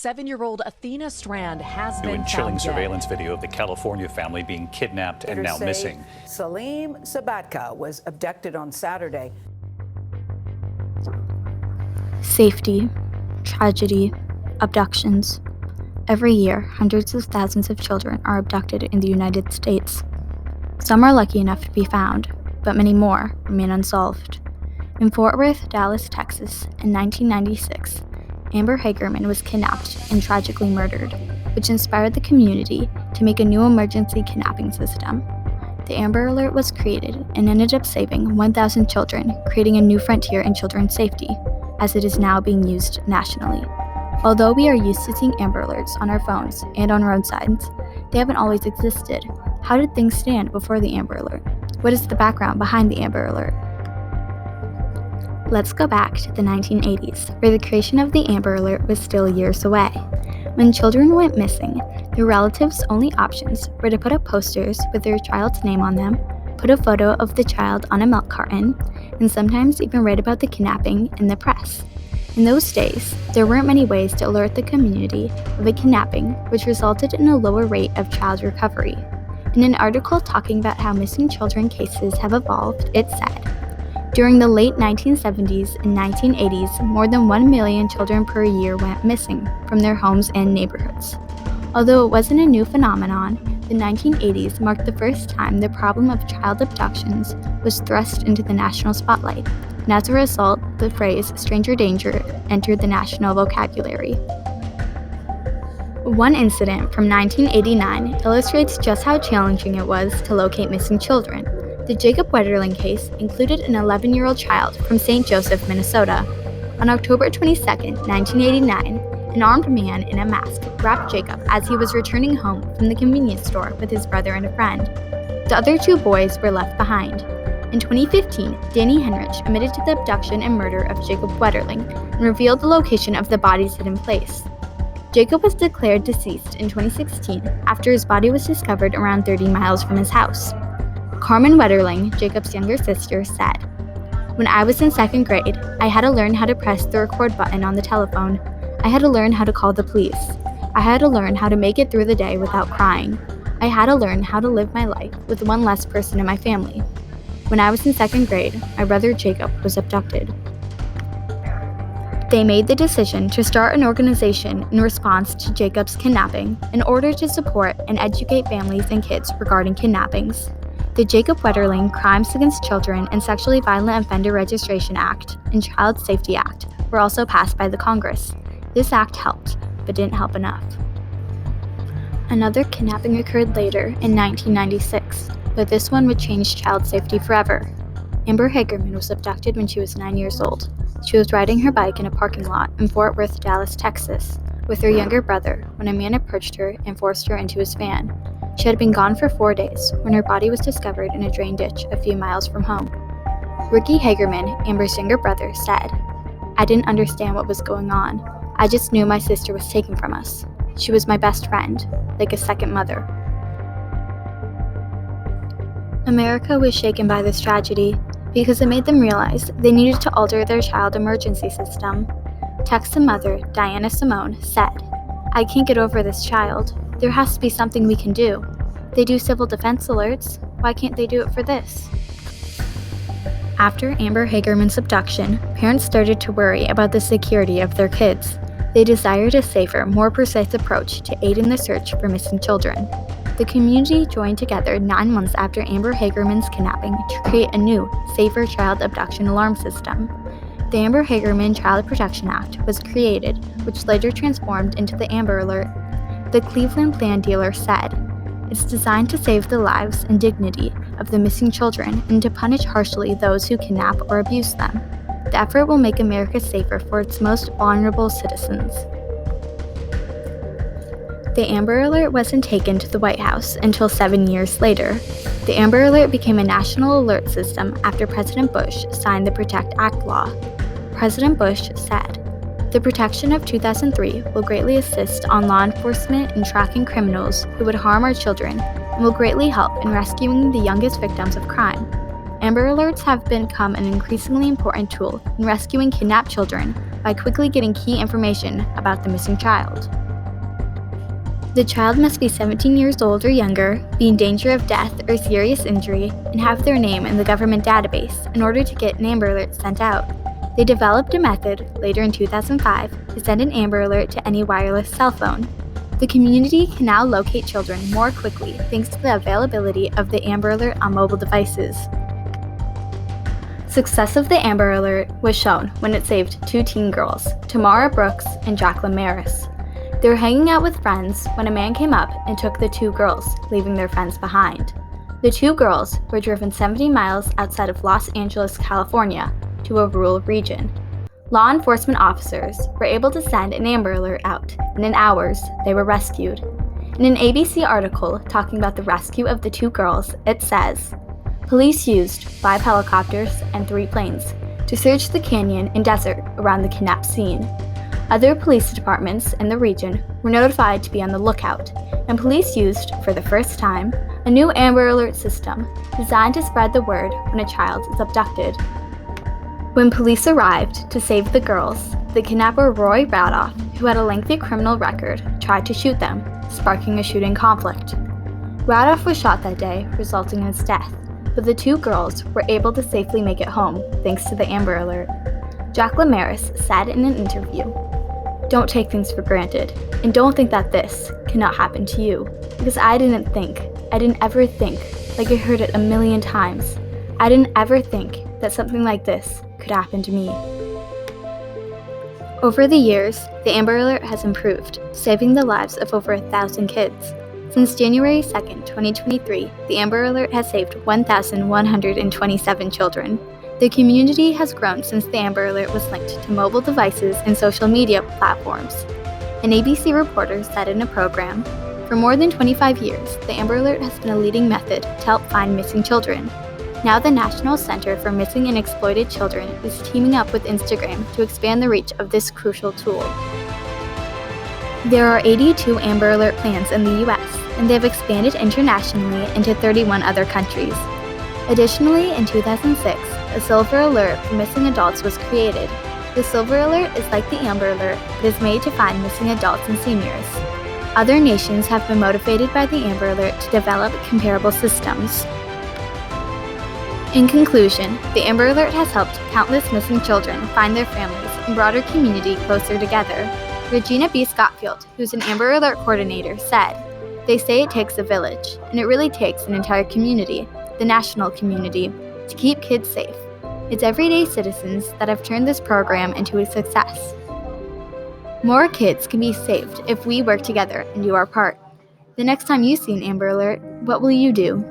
7-year-old Athena Strand has been New and chilling found surveillance dead. video of the California family being kidnapped and now missing. Salim Sabatka was abducted on Saturday. Safety, tragedy, abductions. Every year, hundreds of thousands of children are abducted in the United States. Some are lucky enough to be found, but many more remain unsolved. In Fort Worth, Dallas, Texas, in 1996, Amber Hagerman was kidnapped and tragically murdered, which inspired the community to make a new emergency kidnapping system. The Amber Alert was created and ended up saving 1,000 children, creating a new frontier in children's safety, as it is now being used nationally. Although we are used to seeing Amber Alerts on our phones and on roadsides, they haven't always existed. How did things stand before the Amber Alert? What is the background behind the Amber Alert? Let's go back to the 1980s, where the creation of the Amber Alert was still years away. When children went missing, their relatives' only options were to put up posters with their child's name on them, put a photo of the child on a milk carton, and sometimes even write about the kidnapping in the press. In those days, there weren't many ways to alert the community of a kidnapping, which resulted in a lower rate of child recovery. In an article talking about how missing children cases have evolved, it said, during the late 1970s and 1980s, more than 1 million children per year went missing from their homes and neighborhoods. Although it wasn't a new phenomenon, the 1980s marked the first time the problem of child abductions was thrust into the national spotlight, and as a result, the phrase stranger danger entered the national vocabulary. One incident from 1989 illustrates just how challenging it was to locate missing children. The Jacob Wetterling case included an 11-year-old child from St. Joseph, Minnesota. On October 22, 1989, an armed man in a mask grabbed Jacob as he was returning home from the convenience store with his brother and a friend. The other two boys were left behind. In 2015, Danny Henrich admitted to the abduction and murder of Jacob Wetterling and revealed the location of the bodies hidden in place. Jacob was declared deceased in 2016 after his body was discovered around 30 miles from his house. Carmen Wetterling, Jacob's younger sister, said, "When I was in second grade, I had to learn how to press the record button on the telephone. I had to learn how to call the police. I had to learn how to make it through the day without crying. I had to learn how to live my life with one less person in my family. When I was in second grade, my brother Jacob was abducted." They made the decision to start an organization in response to Jacob's kidnapping in order to support and educate families and kids regarding kidnappings. The Jacob Wetterling Crimes Against Children and Sexually Violent Offender Registration Act and Child Safety Act were also passed by the Congress. This act helped, but didn't help enough. Another kidnapping occurred later in 1996, but this one would change child safety forever. Amber Hagerman was abducted when she was 9 years old. She was riding her bike in a parking lot in Fort Worth, Dallas, Texas, with her younger brother when a man approached her and forced her into his van. She had been gone for 4 days when her body was discovered in a drain ditch a few miles from home. Ricky Hagerman, Amber's younger brother, said, "I didn't understand what was going on. I just knew my sister was taken from us. She was my best friend, like a second mother." America was shaken by this tragedy because it made them realize they needed to alter their child emergency system. Texas mother Diana Simone said, "I can't get over this child. There has to be something we can do. They do civil defense alerts. Why can't they do it for this?" After Amber Hagerman's abduction, parents started to worry about the security of their kids. They desired a safer, more precise approach to aid in the search for missing children. The community joined together 9 months after Amber Hagerman's kidnapping to create a new, safer child abduction alarm system. The Amber Hagerman Child Protection Act was created, which later transformed into the Amber Alert. The Cleveland Plan dealer said, "It's designed to save the lives and dignity of the missing children and to punish harshly those who kidnap or abuse them. The effort will make America safer for its most vulnerable citizens." The Amber Alert wasn't taken to the White House until 7 years later. The Amber Alert became a national alert system after President Bush signed the PROTECT Act law. President Bush said, "The protection of 2003 will greatly assist on law enforcement in tracking criminals who would harm our children and will greatly help in rescuing the youngest victims of crime." Amber Alerts have become an increasingly important tool in rescuing kidnapped children, by quickly getting key information about the missing child. The child must be 17 years old or younger, be in danger of death or serious injury, and have their name in the government database in order to get an Amber Alert sent out. They developed a method, later in 2005, to send an Amber Alert to any wireless cell phone. The community can now locate children more quickly thanks to the availability of the Amber Alert on mobile devices. Success of the Amber Alert was shown when it saved two teen girls, Tamara Brooks and Jacqueline Maris. They were hanging out with friends when a man came up and took the two girls, leaving their friends behind. The two girls were driven 70 miles outside of Los Angeles, California, to a rural region. Law enforcement officers were able to send an Amber Alert out, and in hours, they were rescued. In an ABC article talking about the rescue of the two girls, it says, "Police used 5 helicopters and 3 planes to search the canyon and desert around the kidnap scene. Other police departments in the region were notified to be on the lookout, and police used, for the first time, a new Amber Alert system designed to spread the word when a child is abducted." When police arrived to save the girls, the kidnapper Roy Radoff, who had a lengthy criminal record, tried to shoot them, sparking a shooting conflict. Radoff was shot that day, resulting in his death, but the two girls were able to safely make it home thanks to the Amber Alert. Jacqueline Maris said in an interview, "Don't take things for granted, and don't think that this cannot happen to you, because I didn't ever think, like I heard it a million times, I didn't ever think that something like this could happen to me." Over the years, the Amber Alert has improved, saving the lives of over 1,000 kids. Since January 2, 2023, the Amber Alert has saved 1,127 children. The community has grown since the Amber Alert was linked to mobile devices and social media platforms. An ABC reporter said in a program, "For more than 25 years, the Amber Alert has been a leading method to help find missing children. Now the National Center for Missing and Exploited Children is teaming up with Instagram to expand the reach of this crucial tool." There are 82 Amber Alert plans in the US, and they have expanded internationally into 31 other countries. Additionally, in 2006, a Silver Alert for missing adults was created. The Silver Alert is like the Amber Alert, but is made to find missing adults and seniors. Other nations have been motivated by the Amber Alert to develop comparable systems. In conclusion, the Amber Alert has helped countless missing children find their families and brought our community closer together. Regina B. Scottfield, who's an Amber Alert coordinator, said, "They say it takes a village, and it really takes an entire community, the national community, to keep kids safe. It's everyday citizens that have turned this program into a success. More kids can be saved if we work together and do our part. The next time you see an Amber Alert, what will you do?"